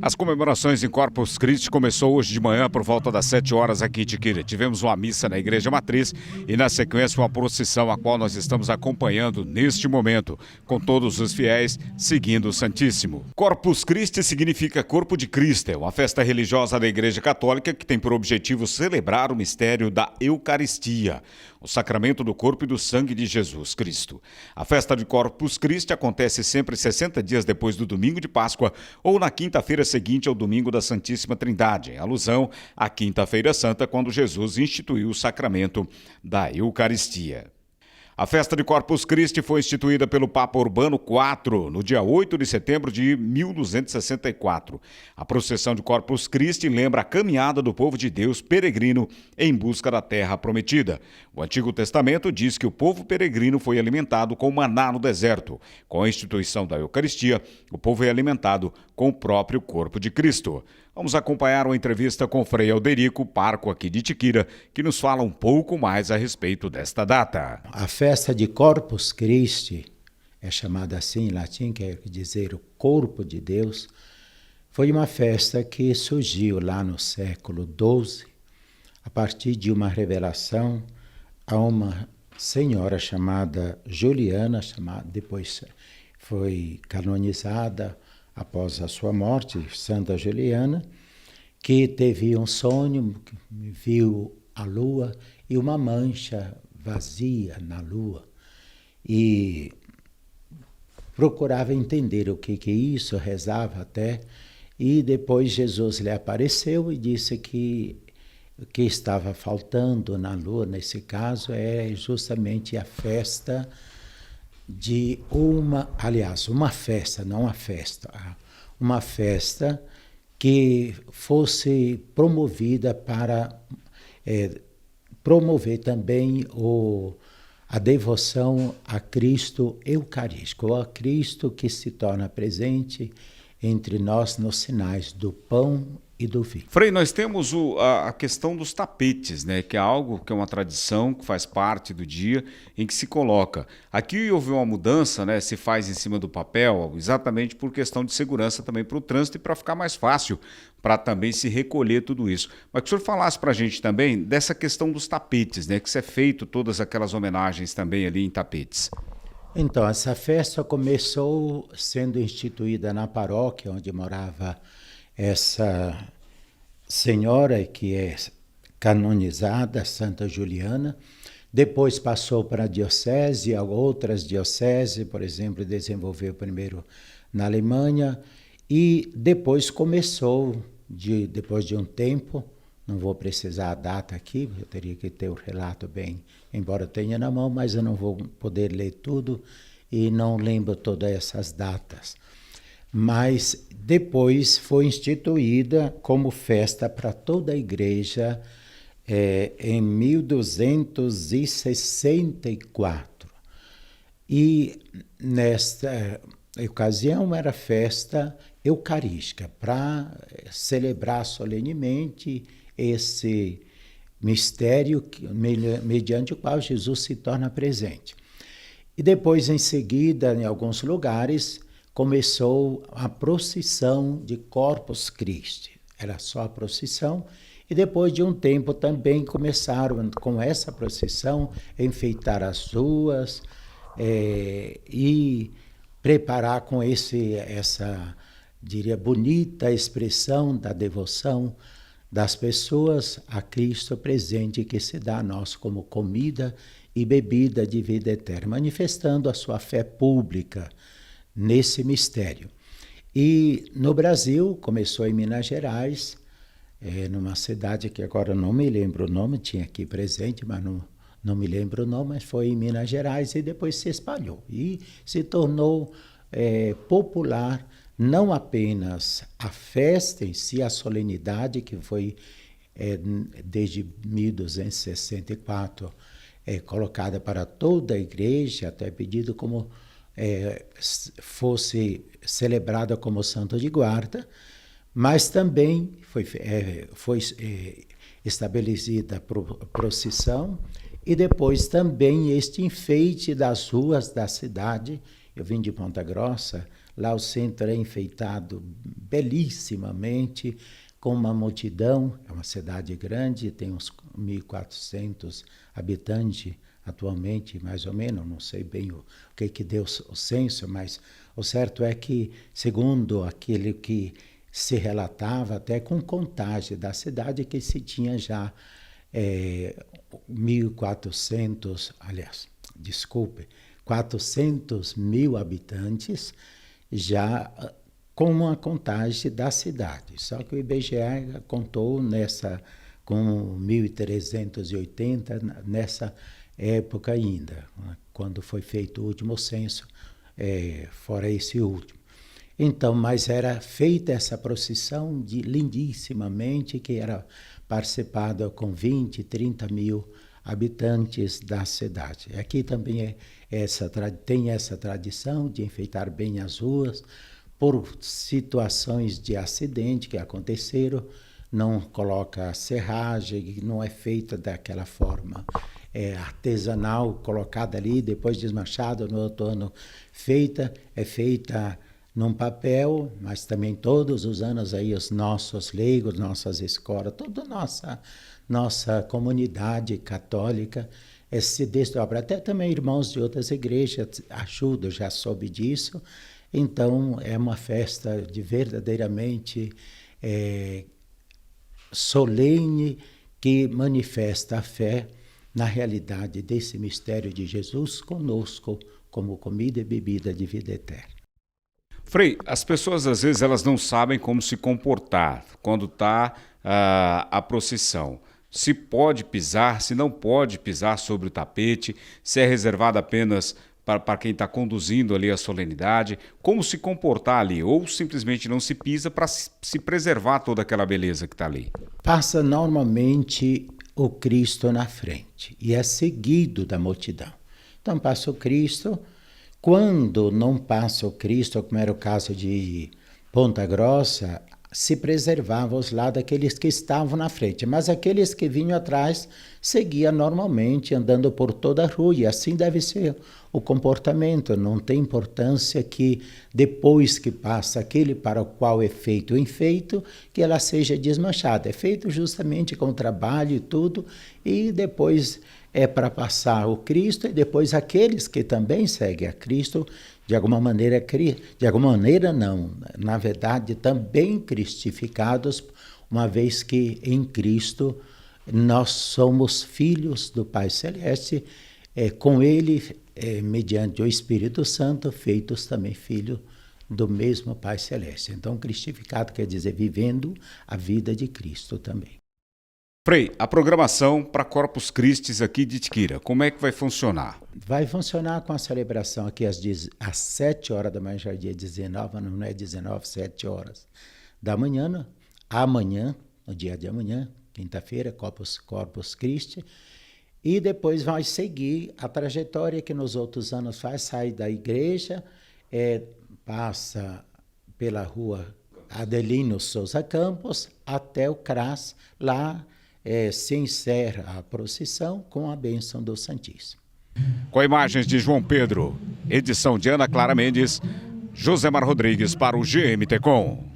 As comemorações em Corpus Christi começou hoje de manhã por volta das 7 horas aqui em Tiquira. Tivemos uma missa na Igreja Matriz e na sequência uma procissão a qual nós estamos acompanhando neste momento, com todos os fiéis seguindo o Santíssimo. Corpus Christi significa Corpo de Cristo, é uma festa religiosa da Igreja Católica que tem por objetivo celebrar o mistério da Eucaristia, o sacramento do corpo e do sangue de Jesus Cristo. A festa de Corpus Christi acontece sempre 60 dias depois do domingo de Páscoa ou na quinta-feira seguinte ao domingo da Santíssima Trindade, em alusão à Quinta-feira Santa, quando Jesus instituiu o sacramento da Eucaristia. A festa de Corpus Christi foi instituída pelo Papa Urbano IV no dia 8 de setembro de 1264. A procissão de Corpus Christi lembra a caminhada do povo de Deus peregrino em busca da terra prometida. O Antigo Testamento diz que o povo peregrino foi alimentado com maná no deserto. Com a instituição da Eucaristia, o povo é alimentado com o próprio corpo de Cristo. Vamos acompanhar uma entrevista com o Frei Alderico, pároco aqui de Tiquira, que nos fala um pouco mais a respeito desta data. A festa de Corpus Christi, é chamada assim em latim, quer dizer o corpo de Deus, foi uma festa que surgiu lá no século XII, a partir de uma revelação a uma senhora chamada Juliana, depois foi canonizada após a sua morte, Santa Juliana, que teve um sonho, viu a lua e uma mancha vazia na lua e procurava entender o que é isso, rezava até, e depois Jesus lhe apareceu e disse que o que estava faltando na lua, nesse caso, é justamente a festa de uma festa, não a festa, uma festa que fosse promovida para promover também a devoção a Cristo Eucarístico, ou a Cristo que se torna presente entre nós nos sinais do pão e do vinho. Frei, nós temos a questão dos tapetes, né? Que é algo que é uma tradição, que faz parte do dia em que se coloca. Aqui houve uma mudança, né? Se faz em cima do papel, exatamente por questão de segurança também para o trânsito e para ficar mais fácil para também se recolher tudo isso. Mas que o senhor falasse para a gente também dessa questão dos tapetes, né? Que se é feito todas aquelas homenagens também ali em tapetes. Então, essa festa começou sendo instituída na paróquia onde morava essa senhora que é canonizada, Santa Juliana. Depois passou para a diocese, outras dioceses, por exemplo, desenvolveu primeiro na Alemanha e depois começou, depois de um tempo, não vou precisar a data aqui, eu teria que ter o relato bem, embora tenha na mão, mas eu não vou poder ler tudo e não lembro todas essas datas. Mas depois foi instituída como festa para toda a igreja em 1264. E nesta ocasião era festa eucarística, para celebrar solenemente esse mistério mediante o qual Jesus se torna presente. E depois, em seguida, em alguns lugares, começou a procissão de Corpus Christi. Era só a procissão. E depois de um tempo também começaram com essa procissão a enfeitar as ruas e preparar com essa, diria, bonita expressão da devoção das pessoas a Cristo presente que se dá a nós como comida e bebida de vida eterna, manifestando a sua fé pública nesse mistério. E no Brasil, começou em Minas Gerais, numa cidade que agora não me lembro o nome, tinha aqui presente, mas não me lembro o nome, mas foi em Minas Gerais e depois se espalhou. E se tornou popular não apenas a festa em si, a solenidade que foi desde 1264 colocada para toda a igreja, até pedido como fosse celebrada como santo de guarda, mas também foi estabelecida a procissão e depois também este enfeite das ruas da cidade. Eu vim de Ponta Grossa, Lá o centro é enfeitado belíssimamente, com uma multidão. É uma cidade grande, tem uns 1.400 habitantes atualmente, mais ou menos. Não sei bem o que deu o censo, mas o certo é que, segundo aquele que se relatava, até com contagem da cidade, que se tinha já 1.400, aliás, desculpe, 400 mil habitantes, já com uma contagem da cidade. Só que o IBGE contou com 1.380 nessa época ainda, quando foi feito o último censo, fora esse último. Então, mas era feita essa procissão lindissimamente, que era participada com 20, 30 mil habitantes da cidade. Aqui também tem essa tradição de enfeitar bem as ruas, por situações de acidente que aconteceram, não coloca serragem, não é feita daquela forma artesanal, colocada ali, depois desmanchada, no outro ano é feita num papel, mas também todos os anos aí os nossos leigos, nossas escolas, toda nossa comunidade católica se desdobra. Até também irmãos de outras igrejas ajudam, já soube disso. Então é uma festa verdadeiramente solene, que manifesta a fé na realidade desse mistério de Jesus conosco, como comida e bebida de vida eterna. Frei, as pessoas às vezes elas não sabem como se comportar quando está a procissão. Se pode pisar, se não pode pisar sobre o tapete, se é reservado apenas para quem está conduzindo ali a solenidade, como se comportar ali, ou simplesmente não se pisa para se preservar toda aquela beleza que está ali. Passa normalmente o Cristo na frente e é seguido da multidão. Então passa o Cristo. Quando não passa o Cristo, como era o caso de Ponta Grossa, se preservava os lados daqueles que estavam na frente, mas aqueles que vinham atrás seguiam normalmente, andando por toda a rua, e assim deve ser o comportamento. Não tem importância que depois que passa aquele para o qual é feito o enfeito, que ela seja desmanchada. É feito justamente com trabalho e tudo, e depois é para passar o Cristo, e depois aqueles que também seguem a Cristo, de alguma maneira não, na verdade também cristificados, uma vez que em Cristo nós somos filhos do Pai Celeste, com Ele, mediante o Espírito Santo, feitos também filhos do mesmo Pai Celeste. Então, cristificado quer dizer vivendo a vida de Cristo também. Frei, a programação para Corpus Christi aqui de Itiquira, como é que vai funcionar? Vai funcionar com a celebração aqui às 7 horas da manhã, já é dia 19, não é 19, 7 horas da manhã, né? Amanhã, no dia de amanhã, quinta-feira, Corpus Christi, e depois vai seguir a trajetória que nos outros anos faz, sai da igreja, passa pela rua Adelino Souza Campos até o CRAS, lá se encerra a procissão com a bênção do Santíssimo. Com imagens de João Pedro, edição de Ana Clara Mendes, Josemar Rodrigues para o GMT Com.